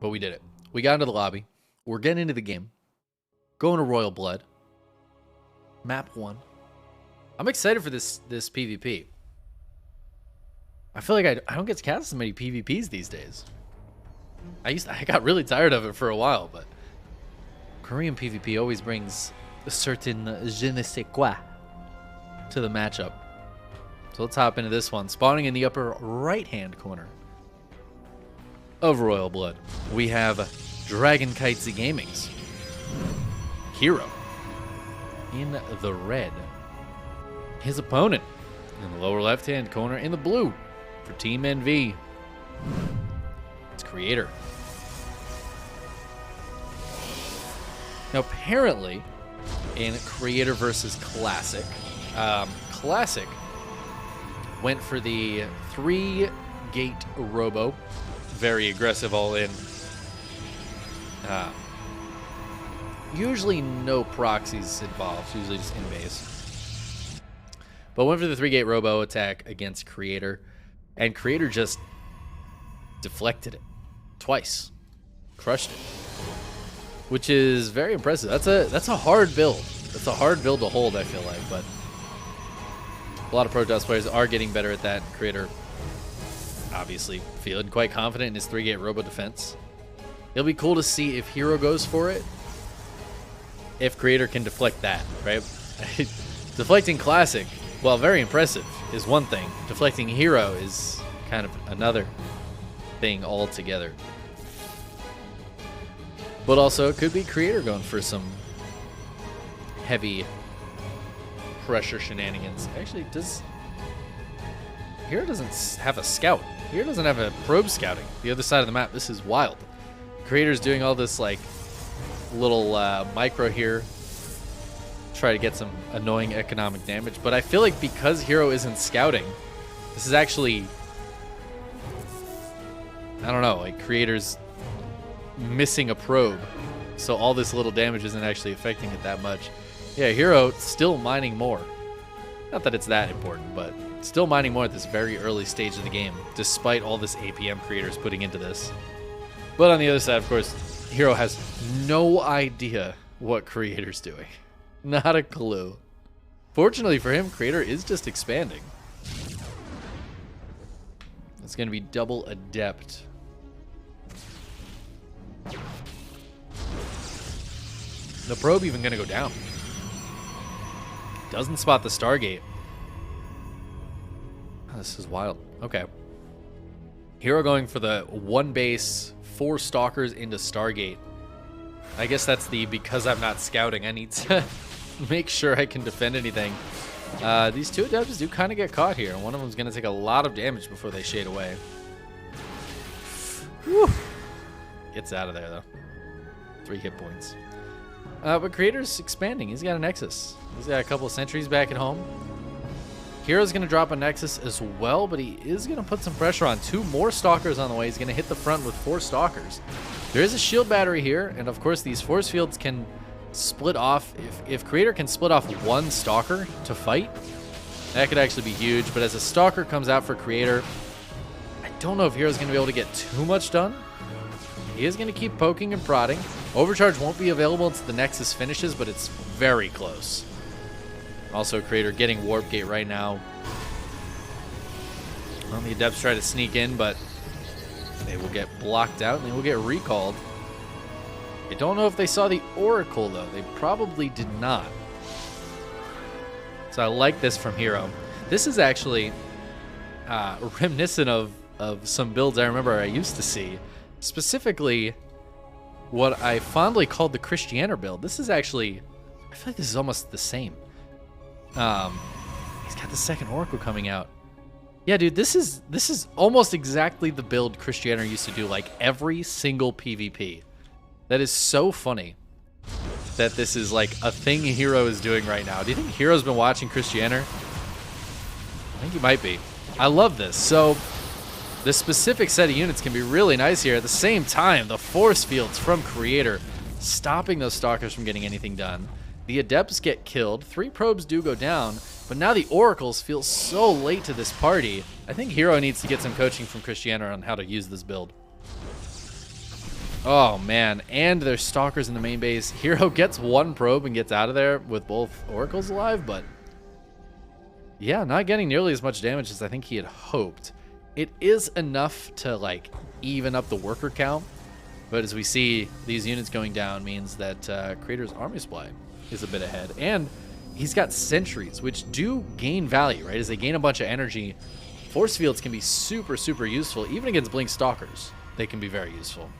but we did it. We got into the lobby. We're getting into the game. Going to Royal Blood. Map 1. I'm excited for this PvP. I feel like I don't get to cast so many PvPs these days. I got really tired of it for a while, but Korean PvP always brings a certain je ne sais quoi to the matchup. So let's hop into this one. Spawning in the upper right-hand corner of Royal Blood, we have Dragon Kites Gaming's herO in the red. His opponent in the lower left-hand corner in the blue for Team NV. It's Creator. Now, apparently, in Creator versus Classic, Classic went for the 3-gate robo. Very aggressive all-in. Usually no proxies involved. Usually just in-base. But went for the 3-gate robo attack against Creator. And Creator just deflected it. Twice. Crushed it. Which is very impressive. That's a hard build. That's a hard build to hold, I feel like. But a lot of Protoss players are getting better at that. Creator, obviously, feeling quite confident in his 3-gate robo defense. It'll be cool to see if herO goes for it. If Creator can deflect that, right? Deflecting Classic, while very impressive, is one thing. Deflecting herO is kind of another thing altogether. But also, it could be Creator going for some heavy pressure shenanigans. Actually, herO doesn't have a scout. herO doesn't have a probe scouting. The other side of the map, this is wild. Creator's doing all this, like, little micro here. Try to get some annoying economic damage. But I feel like because herO isn't scouting, this is actually, I don't know, like Creator's missing a probe. So all this little damage isn't actually affecting it that much. Yeah, herO still mining more. Not that it's that important, but still mining more at this very early stage of the game, despite all this APM Creator's putting into this. But on the other side, of course, herO has no idea what Creator's doing. Not a clue. Fortunately for him, Creator is just expanding. It's going to be double Adept. The probe even going to go down. Doesn't spot the Stargate. Oh, this is wild. Okay. herO going for the 1 base, 4 stalkers into Stargate. I guess that's the because I'm not scouting, I need to make sure I can defend anything. These 2 adepts do kind of get caught here. One of them's going to take a lot of damage before they shade away. Whew. Gets out of there, though. 3 hit points. But Creator's expanding. He's got a Nexus. He's got a couple of sentries back at home. herO's going to drop a Nexus as well, but he is going to put some pressure on. 2 more Stalkers on the way. He's going to hit the front with 4 Stalkers. There is a shield battery here, and of course these force fields can split off. If Creator can split off 1 Stalker to fight, that could actually be huge. But as a Stalker comes out for Creator, I don't know if herO's going to be able to get too much done. He is going to keep poking and prodding. Overcharge won't be available until the Nexus finishes, but it's very close. Also, Creator getting Warp Gate right now. Well, the Adepts try to sneak in, but they will get blocked out and they will get recalled. I don't know if they saw the Oracle, though. They probably did not. So I like this from herO. This is actually reminiscent of some builds I remember I used to see. Specifically, what I fondly called the Christianer build. This is actually, I feel like this is almost the same. He's got the second Oracle coming out. Yeah, dude, this is almost exactly the build Christianer used to do, like every single PvP. That is so funny that this is like a thing herO is doing right now. Do you think herO's been watching Christianer? I think he might be. I love this. So the specific set of units can be really nice here. At the same time, the force fields from Creator stopping those Stalkers from getting anything done. The Adepts get killed. 3 probes do go down, but now the Oracles feel so late to this party. I think herO needs to get some coaching from Christianer on how to use this build. Oh, man. And there's stalkers in the main base. herO gets one probe and gets out of there with both oracles alive, but yeah, not getting nearly as much damage as I think he had hoped. It is enough to, like, even up the worker count, but as we see, these units going down means that Creator's army supply is a bit ahead. And he's got sentries, which do gain value, right? As they gain a bunch of energy, force fields can be super, super useful. Even against blink stalkers, they can be very useful.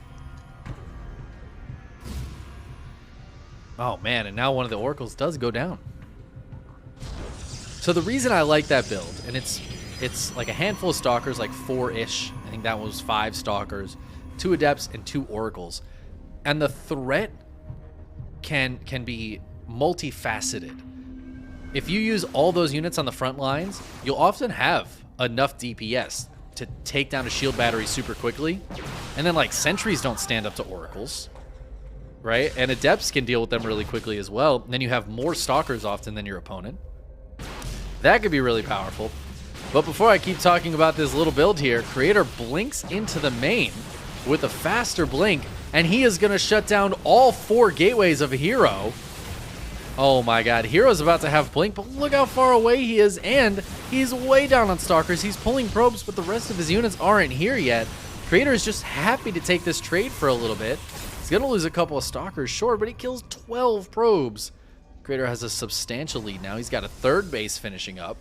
Oh, man, and now one of the oracles does go down. So the reason I like that build, and it's like a handful of stalkers, like 4-ish. I think that was 5 stalkers, 2 adepts, and 2 oracles. And the threat can be multifaceted. If you use all those units on the front lines, you'll often have enough DPS to take down a shield battery super quickly. And then, like, sentries don't stand up to oracles, right? And adepts can deal with them really quickly as well. And then you have more stalkers often than your opponent. That could be really powerful. But before I keep talking about this little build here, Creator blinks into the main with a faster blink, and he is going to shut down all 4 gateways of herO. Oh my god, herO's about to have blink, but look how far away he is, and he's way down on stalkers. He's pulling probes, but the rest of his units aren't here yet. Creator is just happy to take this trade for a little bit. He's going to lose a couple of stalkers, sure, but he kills 12 probes. Creator has a substantial lead now. He's got a 3rd base finishing up.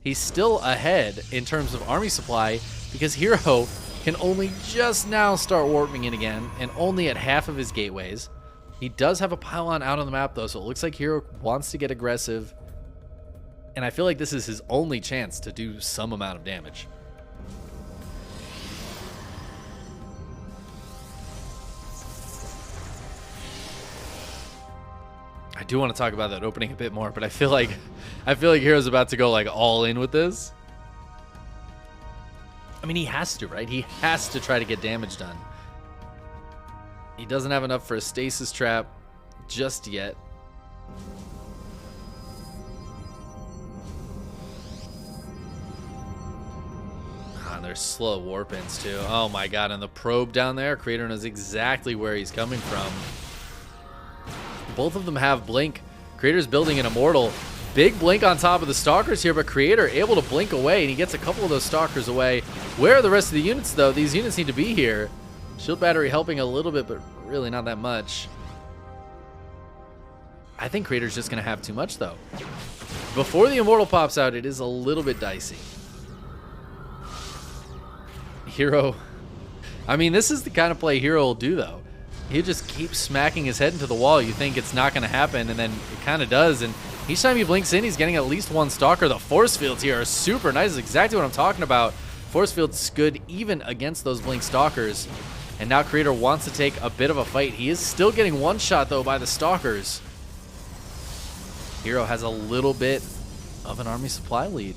He's still ahead in terms of army supply because herO can only just now start warping in again and only at half of his gateways. He does have a pylon out on the map though, so it looks like herO wants to get aggressive. And I feel like this is his only chance to do some amount of damage. I do want to talk about that opening a bit more, but I feel like herO's about to go like all in with this. I mean, he has to, right? He has to try to get damage done. He doesn't have enough for a stasis trap just yet. And there's slow warp ins too. Oh my god, and the probe down there, Creator knows exactly where he's coming from. Both of them have blink. Creator's building an immortal. Big blink on top of the stalkers here, but Creator able to blink away, and he gets a couple of those stalkers away. Where are the rest of the units, though? These units need to be here. Shield battery helping a little bit, but really not that much. I think Creator's just going to have too much, though. Before the immortal pops out, it is a little bit dicey. herO. I mean, this is the kind of play herO will do, though. He just keeps smacking his head into the wall. You think it's not going to happen, and then it kind of does. And each time he blinks in, he's getting at least 1 stalker. The force fields here are super nice. That's exactly what I'm talking about. Force fields good even against those blink stalkers. And now Creator wants to take a bit of a fight. He is still getting one shot, though, by the stalkers. herO has a little bit of an army supply lead.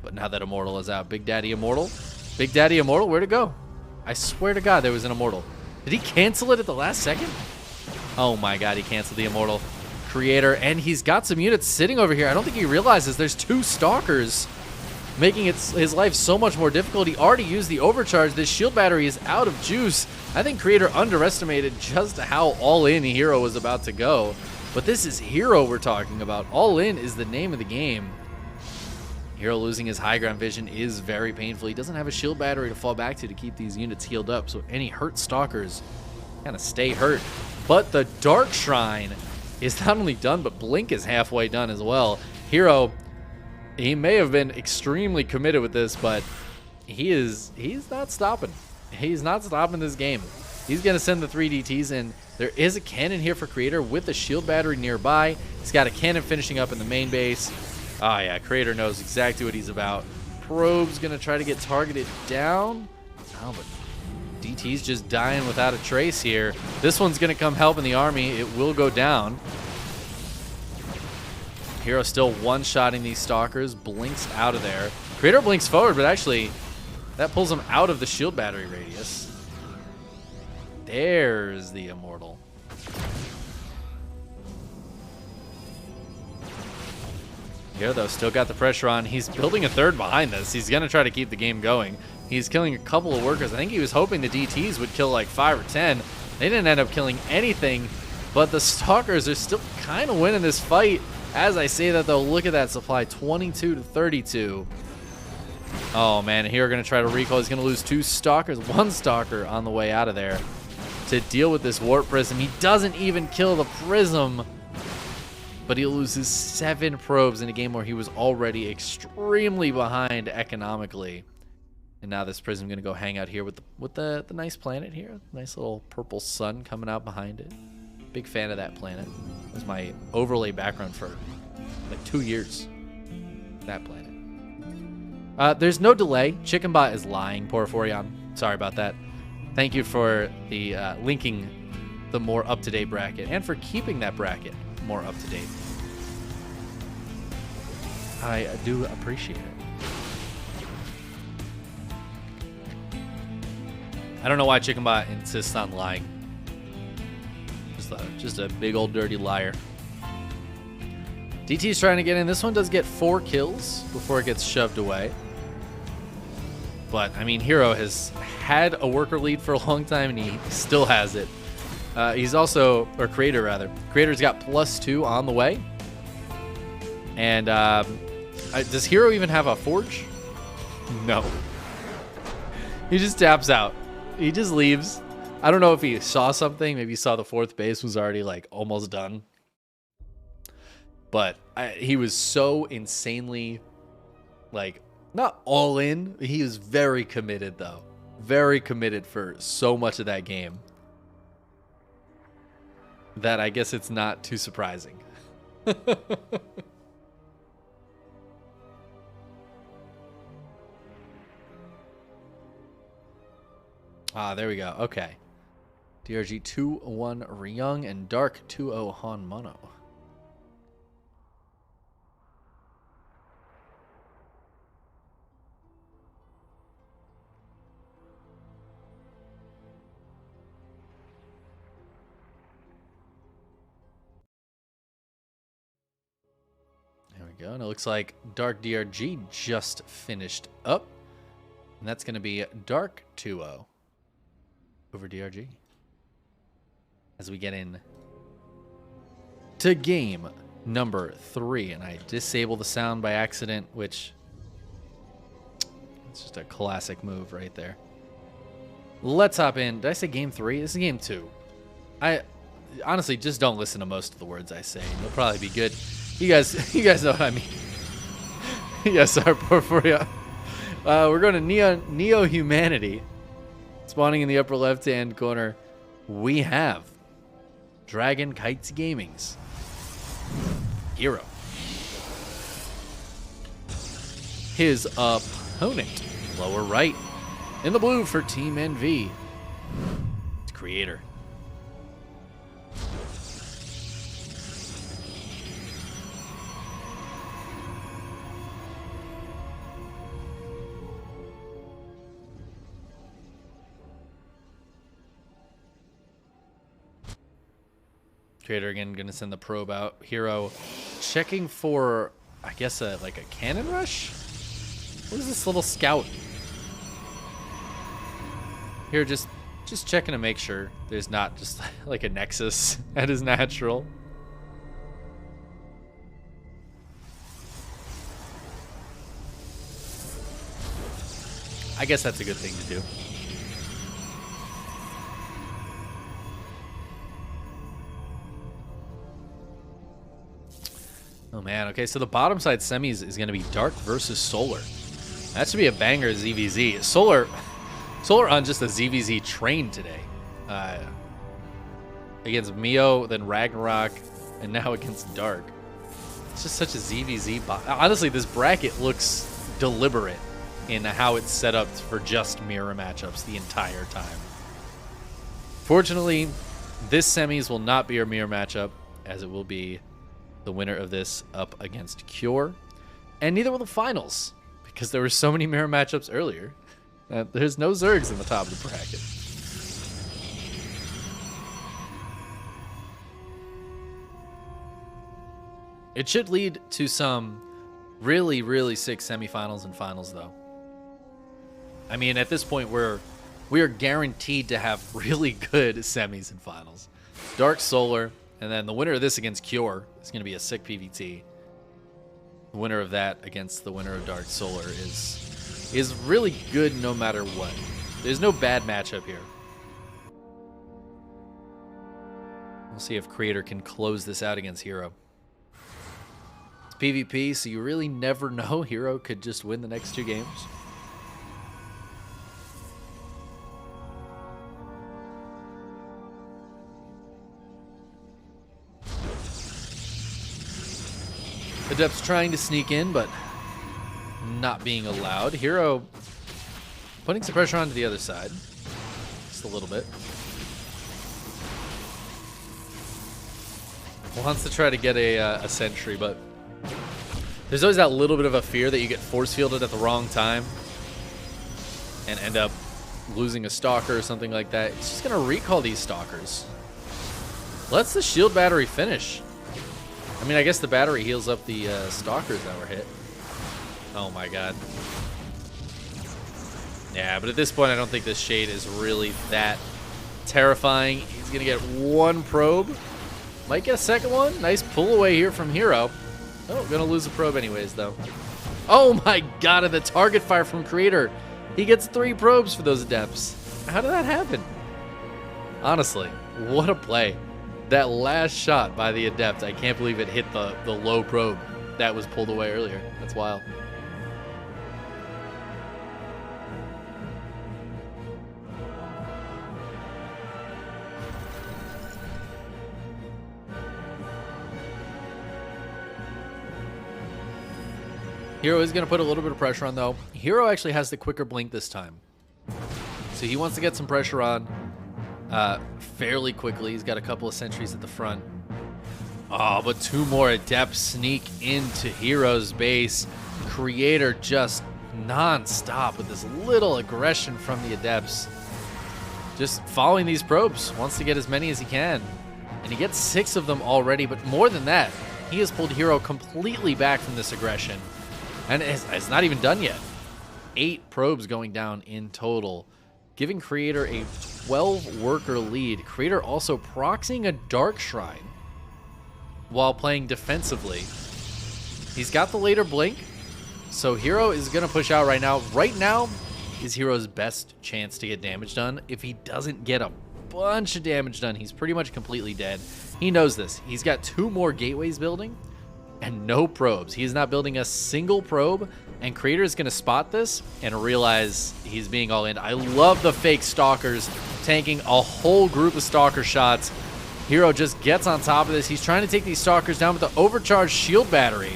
But now that Immortal is out, Big Daddy Immortal? Big Daddy Immortal, where'd it go? I swear to God there was an Immortal. Did he cancel it at the last second? Oh my god, he canceled the Immortal. Creator, and he's got some units sitting over here. I don't think he realizes there's 2 stalkers, making his life so much more difficult. He already used the overcharge. This shield battery is out of juice. I think Creator underestimated just how all-in herO was about to go. But this is herO we're talking about. All-in is the name of the game. herO losing his high ground vision is very painful. He doesn't have a shield battery to fall back to keep these units healed up, so any hurt stalkers kind of stay hurt. But the Dark Shrine is not only done, but Blink is halfway done as well. herO, he may have been extremely committed with this, but he's not stopping. He's not stopping this game. He's going to send the 3 DTs in. There is a cannon here for Creator with a shield battery nearby. He's got a cannon finishing up in the main base. Oh yeah, Creator knows exactly what he's about. Probe's gonna try to get targeted down. Oh, but DT's just dying without a trace here. This one's gonna come help in the army. It will go down. herO still one-shotting these stalkers. Blinks out of there. Creator blinks forward, but actually that pulls him out of the shield battery radius. There's the Immortal. Here, though, still got the pressure on. He's building a 3rd behind this. He's going to try to keep the game going. He's killing a couple of workers. I think he was hoping the DTs would kill like 5 or 10. They didn't end up killing anything, but the Stalkers are still kind of winning this fight. As I say that, though, look at that supply, 22 to 32. Oh, man, here we're going to try to recall. He's going to lose 2 Stalkers, 1 Stalker on the way out of there to deal with this Warp Prism. He doesn't even kill the Prism, but he loses 7 probes in a game where he was already extremely behind economically. And now this Prism going to go hang out here with the nice planet here. Nice little purple sun coming out behind it. Big fan of that planet. It was my overlay background for like 2 years. That planet. There's no delay. Chickenbot is lying, Porphyrion. Sorry about that. Thank you for the linking the more up-to-date bracket and for keeping that bracket more up-to-date. I do appreciate it. I don't know why Chickenbot insists on lying. Just a big old dirty liar. DT's trying to get in. This one does get 4 kills before it gets shoved away. But, I mean, herO has had a worker lead for a long time, and he still has it. He's also, or Creator, rather. Creator's got +2 on the way. And does herO even have a Forge? No. He just taps out. He just leaves. I don't know if he saw something. Maybe he saw the 4th base was already, like, almost done. But he was so insanely, like, not all in. He was very committed, though. Very committed for so much of that game that I guess it's not too surprising. There we go. Okay. DRG 2-1 Ryung and Dark 2-0 Han Mono. There we go. And it looks like Dark DRG just finished up. And that's going to be Dark 2-0 over DRG. As we get in to game number 3. And I disable the sound by accident, which it's just a classic move right there. Let's hop in. Did I say game 3? This is game 2. I honestly just don't listen to most of the words I say. You'll probably be good. You guys know what I mean. Yes, sorry, Porphyria. We're going to Neo Humanity. Spawning in the upper left-hand corner, we have Dragon Kites Gaming's herO. His opponent, lower right, in the blue for Team NV, it's Creator. Creator again going to send the probe out. herO checking for, I guess, like a cannon rush? What is this little scout? Here, just checking to make sure there's not just like a nexus at his natural. I guess that's a good thing to do. Oh man, okay, so the bottom side semis is going to be Dark versus Solar. That should be a banger ZVZ. Solar on just a ZVZ train today. Against Mio, then Ragnarok, and now against Dark. It's just such a ZVZ. Honestly, this bracket looks deliberate in how it's set up for just mirror matchups the entire time. Fortunately, this semis will not be our mirror matchup, as it will be the winner of this up against Cure. And neither will the finals, because there were so many mirror matchups earlier. There's no Zergs in the top of the bracket. It should lead to some really, really sick semifinals and finals, though. I mean, at this point, we are guaranteed to have really good semis and finals. Dark Solar, and then the winner of this against Cure is going to be a sick PVT. The winner of that against the winner of Dark Solar is really good no matter what. There's no bad matchup here. We'll see if Creator can close this out against herO. It's PvP, so you really never know. herO could just win the next 2 games. Adept's trying to sneak in, but not being allowed. herO putting some pressure onto the other side. Just a little bit. Wants to try to get a sentry, but there's always that little bit of a fear that you get force fielded at the wrong time and end up losing a stalker or something like that. It's just going to recall these stalkers. Lets the shield battery finish. I mean, I guess the battery heals up the stalkers that were hit. Oh my god. Yeah, but at this point, I don't think this shade is really that terrifying. He's going to get 1 probe. Might get a second one. Nice pull away here from herO. Oh, going to lose a probe anyways, though. Oh my god, and the target fire from Creator. He gets 3 probes for those Adepts. How did that happen? Honestly, what a play. That last shot by the Adept, I can't believe it hit the low probe that was pulled away earlier. That's wild. herO is going to put a little bit of pressure on, though. herO actually has the quicker blink this time. So he wants to get some pressure on fairly quickly. He's got a couple of sentries at the front. Oh, but 2 more Adepts sneak into herO's base. Creator just non-stop with this little aggression from the Adepts. Just following these probes. Wants to get as many as he can. And he gets 6 of them already, but more than that, he has pulled herO completely back from this aggression. And it's not even done yet. 8 probes going down in total, giving Creator a 12-worker lead. Creator also proxying a Dark Shrine while playing defensively. He's got the later blink, so herO is going to push out right now. Right now is herO's best chance to get damage done. If he doesn't get a bunch of damage done, he's pretty much completely dead. He knows this. He's got 2 more gateways building and no probes. He is not building a single probe, and Creator is going to spot this and realize he's being all in. I love the fake stalkers tanking a whole group of stalker shots. herO just gets on top of this. He's trying to take these stalkers down, but the overcharged shield battery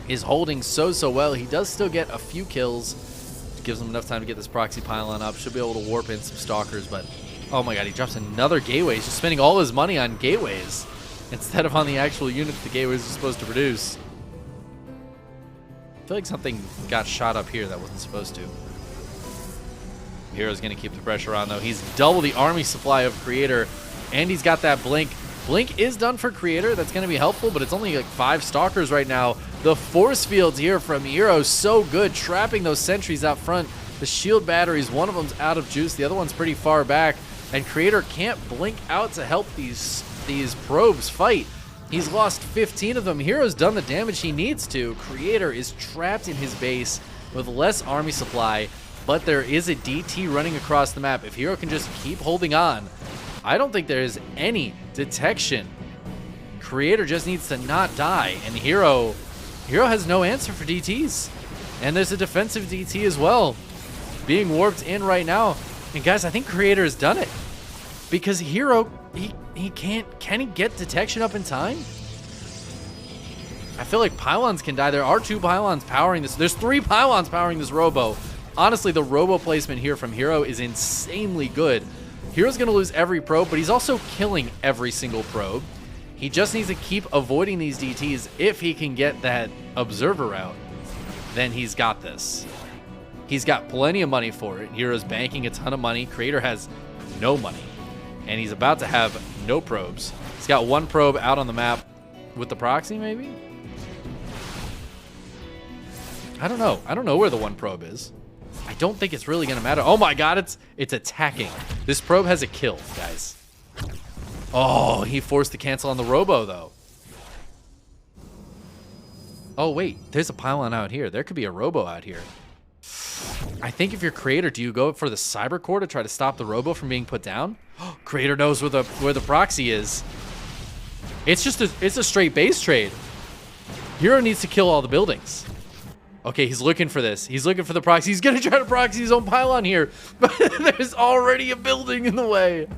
is holding so well. He does still get a few kills. Gives him enough time to get this proxy pylon up. Should be able to warp in some stalkers, but oh my god, he drops another gateway. He's just spending all his money on gateways instead of on the actual units the gateways are supposed to produce. I feel like something got shot up here that wasn't supposed to. herO's going to keep the pressure on, though. He's double the army supply of Creator, and he's got that blink. Blink is done for Creator. That's going to be helpful, but it's only like 5 stalkers right now. The force fields here from herO, so good, trapping those sentries out front. The shield batteries, one of them's out of juice, the other one's pretty far back, and Creator can't blink out to help these probes fight. He's lost 15 of them. herO's done the damage he needs to. Creator is trapped in his base with less army supply, but there is a DT running across the map. If herO can just keep holding on, I don't think there is any detection. Creator just needs to not die, and herO has no answer for DTs. And there's a defensive DT as well being warped in right now. And guys, I think Creator has done it, because herO, he can't. Can he get detection up in time? I feel like pylons can die. There are 2 pylons powering this. There's 3 pylons powering this robo. Honestly, the robo placement here from herO is insanely good. herO's going to lose every probe, but he's also killing every single probe. He just needs to keep avoiding these DTs. If he can get that observer out, then he's got this. He's got plenty of money for it. herO's banking a ton of money. Creator has no money, and he's about to have no probes. He's got 1 probe out on the map with the proxy, maybe? I don't know. I don't know where the 1 probe is. I I don't think it's really going to matter. Oh my god, it's attacking. This probe has a kill, guys. Oh, he forced the cancel on the robo, though. Oh, wait. There's a pylon out here. There could be a robo out here. I think if you're Creator, do you go for the cyber core to try to stop the robo from being put down? Creator knows where the proxy is. It's a straight base trade. herO needs to kill all the buildings. Okay, he's looking for this. He's looking for the proxy. He's going to try to proxy his own pylon here. But there's already a building in the way.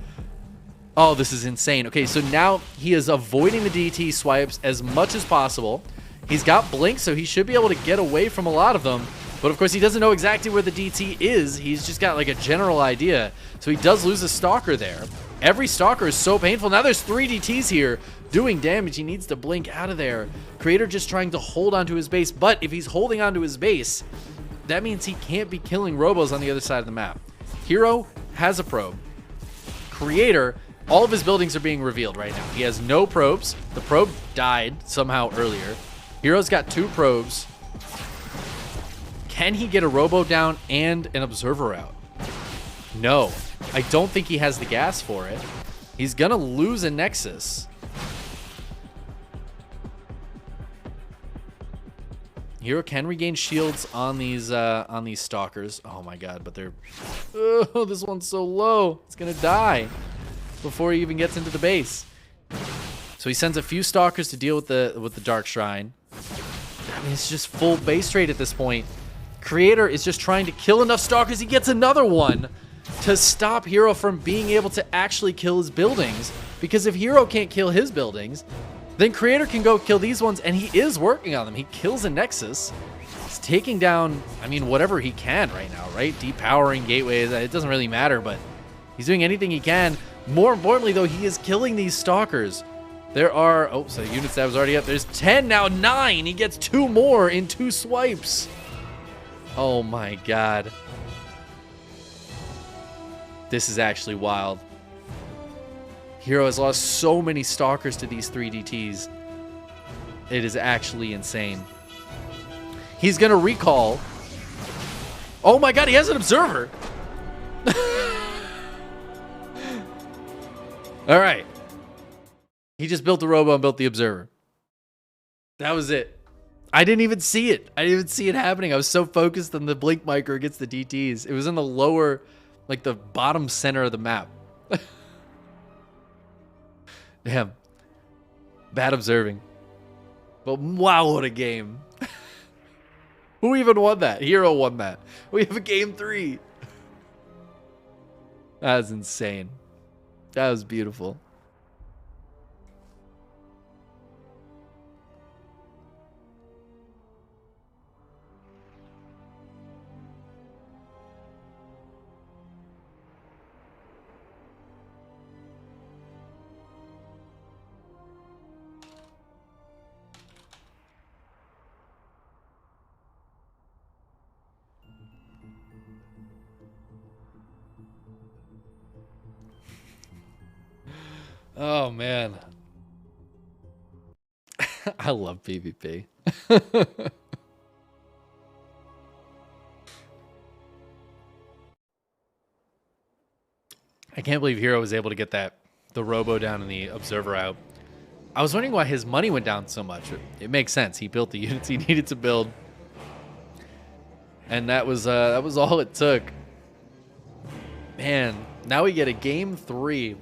Oh, this is insane. Okay, so now he is avoiding the DT swipes as much as possible. He's got blink, so he should be able to get away from a lot of them. But of course, he doesn't know exactly where the DT is. He's just got like a general idea. So he does lose a stalker there. Every stalker is so painful. Now there's 3 DTs here doing damage. He needs to blink out of there. Creator just trying to hold onto his base. But if he's holding onto his base, that means he can't be killing robos on the other side of the map. herO has a probe. Creator, all of his buildings are being revealed right now. He has no probes. The probe died somehow earlier. herO's got 2 probes. Can he get a robo down and an observer out? No. I don't think he has the gas for it. He's gonna lose a nexus. herO can regain shields on these stalkers. Oh my god, but they're... Oh, this one's so low. It's gonna die before he even gets into the base. So he sends a few stalkers to deal with the Dark Shrine. I mean, it's just full base trade at this point. Creator is just trying to kill enough stalkers. He gets another one to stop herO from being able to actually kill his buildings. Because if herO can't kill his buildings, then Creator can go kill these ones, and he is working on them. He kills a nexus. He's taking down, I mean, whatever he can right now, right? Depowering gateways. It doesn't really matter, but he's doing anything he can. More importantly, though, he is killing these stalkers. There are... Oh, so unit stat was already up. There's 10, now 9. He gets 2 more in 2 swipes. Oh, my God. This is actually wild. herO has lost so many stalkers to these 3 DTs. It is actually insane. He's going to recall. Oh, my God. He has an observer. All right. He just built the robo and built the observer. That was it. I didn't even see it. I didn't even see it happening. I was so focused on the blink micro against the DTs. It was in the lower, like the bottom center of the map. Damn. Bad observing. But wow, what a game. Who even won that? herO won that. We have a game 3. That was insane. That was beautiful. Oh, man. I love PvP. I can't believe herO was able to get the robo down and the observer out. I was wondering why his money went down so much. It makes sense. He built the units he needed to build. And that was all it took. Man, now we get a game 3.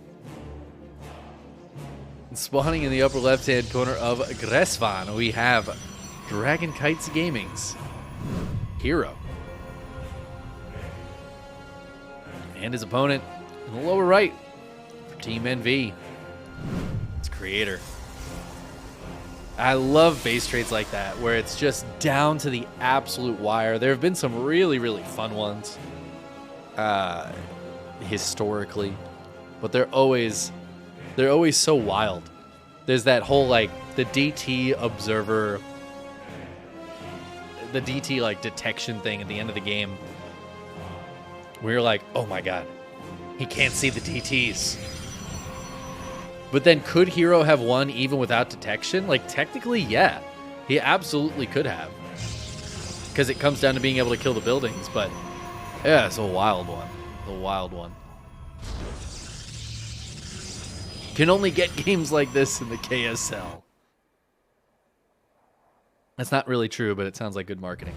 Spawning in the upper left-hand corner of Gresvan, we have Dragon Kites Gaming's herO. And his opponent in the lower right for Team NV. It's Creator. I love base trades like that, where it's just down to the absolute wire. There have been some really, really fun ones historically, but they're always so wild. There's that whole, like, the DT observer, the DT, like, detection thing at the end of the game. Where you're like, oh my god, he can't see the DTs. But then could herO have won even without detection? Like, technically, yeah. He absolutely could have. Because it comes down to being able to kill the buildings, but Yeah, it's a wild one. A wild one. Can only get games like this in the KSL. That's not really true, but it sounds like good marketing.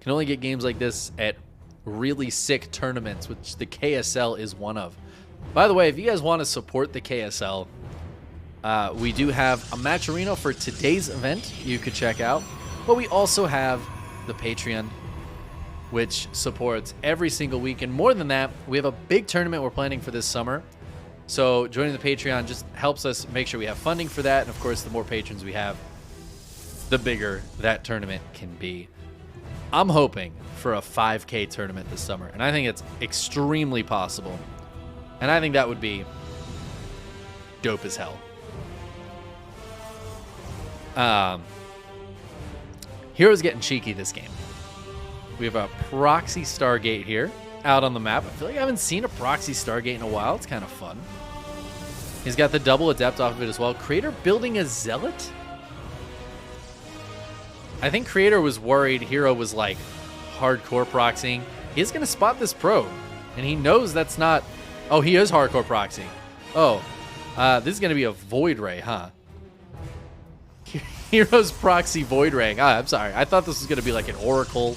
Can only get games like this at really sick tournaments, which the KSL is one of. By the way, if you guys want to support the KSL, we do have a match arena for today's event you could check out. But we also have the Patreon, which supports every single week. And more than that, we have a big tournament we're planning for this summer. So joining the Patreon just helps us make sure we have funding for that. And of course, the more patrons we have, the bigger that tournament can be. I'm hoping for a 5K tournament this summer, and I think it's extremely possible. And I think that would be dope as hell. hero's getting cheeky this game. We have a proxy Stargate here out on the map. I feel like I haven't seen a proxy Stargate in a while. It's kind of fun. He's got the double adept off of it as well. Creator building a zealot? I think Creator was worried hero was like hardcore proxying. He's going to spot this probe, and he knows that's not... Oh, he is hardcore proxying. Oh, this is going to be a Void Ray, huh? Hero's proxy Void Ray. Ah, I'm sorry. I thought this was going to be like an Oracle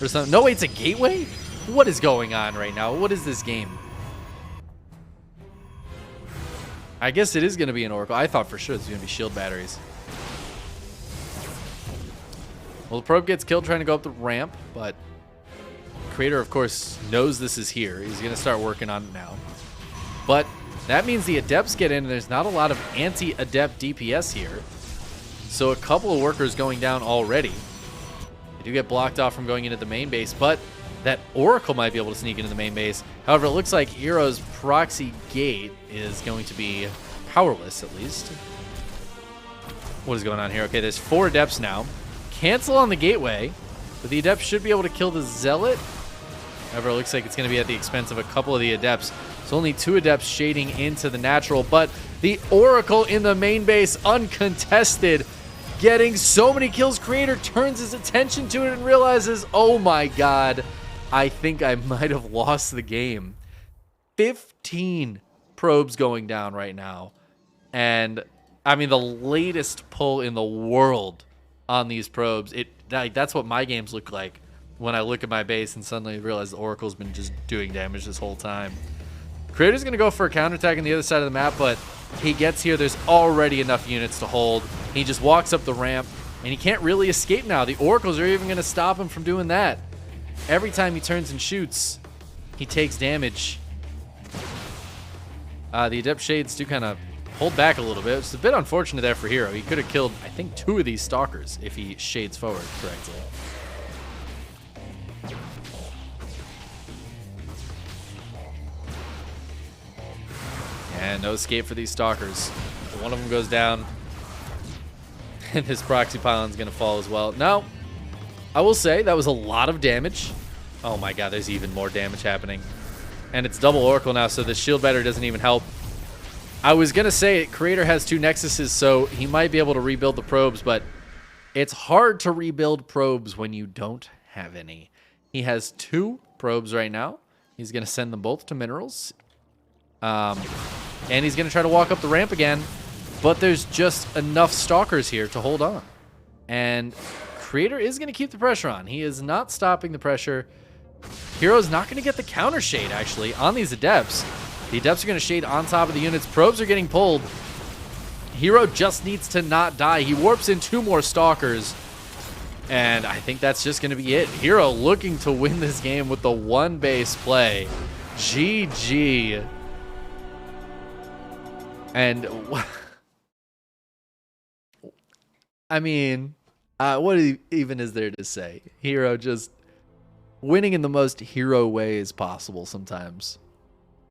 or something. No, wait, it's a Gateway? What is going on right now? What is this game? I guess it is going to be an Oracle. I thought for sure it's going to be shield batteries. Well, the probe gets killed trying to go up the ramp, but Creator, of course, knows this is here. He's going to start working on it now. But that means the Adepts get in, and there's not a lot of anti-Adept DPS here. So a couple of workers going down already. They do get blocked off from going into the main base, but that Oracle might be able to sneak into the main base. However, it looks like Hero's proxy gate is going to be powerless, at least. What is going on here? Okay, there's 4 Adepts now. Cancel on the gateway, but the Adepts should be able to kill the Zealot. However, it looks like it's going to be at the expense of a couple of the Adepts. So only 2 Adepts shading into the natural, but the Oracle in the main base, uncontested, getting so many kills. Creator turns his attention to it and realizes, oh my god, I think I might have lost the game. 15 probes going down right now. And, I mean, the latest pull in the world on these probes. That's what my games look like when I look at my base and suddenly realize the Oracle's been just doing damage this whole time. Creator's going to go for a counterattack on the other side of the map, but he gets here. There's already enough units to hold. He just walks up the ramp, and he can't really escape now. The Oracles are even going to stop him from doing that. Every time he turns and shoots, he takes damage. The Adept Shades do kind of hold back a little bit. It's a bit unfortunate there for Hero. He could have killed, I think, 2 of these Stalkers if he shades forward correctly. And no escape for these Stalkers. One of them goes down, and this proxy pylon's going to fall as well. Now, I will say that was a lot of damage. Oh my god, there's even more damage happening. And it's double Oracle now, so the shield battery doesn't even help. I was going to say Creator has 2 Nexuses, so he might be able to rebuild the probes, but it's hard to rebuild probes when you don't have any. He has 2 probes right now. He's going to send them both to minerals. And he's going to try to walk up the ramp again, but there's just enough Stalkers here to hold on. And Creator is going to keep the pressure on. He is not stopping the pressure. Hero's not going to get the counter shade, actually, on these Adepts. The Adepts are going to shade on top of the units. Probes are getting pulled. Hero just needs to not die. He warps in 2 more Stalkers. And I think that's just going to be it. Hero looking to win this game with the 1 base play. GG. And I mean, what even is there to say? Hero just winning in the most Hero ways possible sometimes.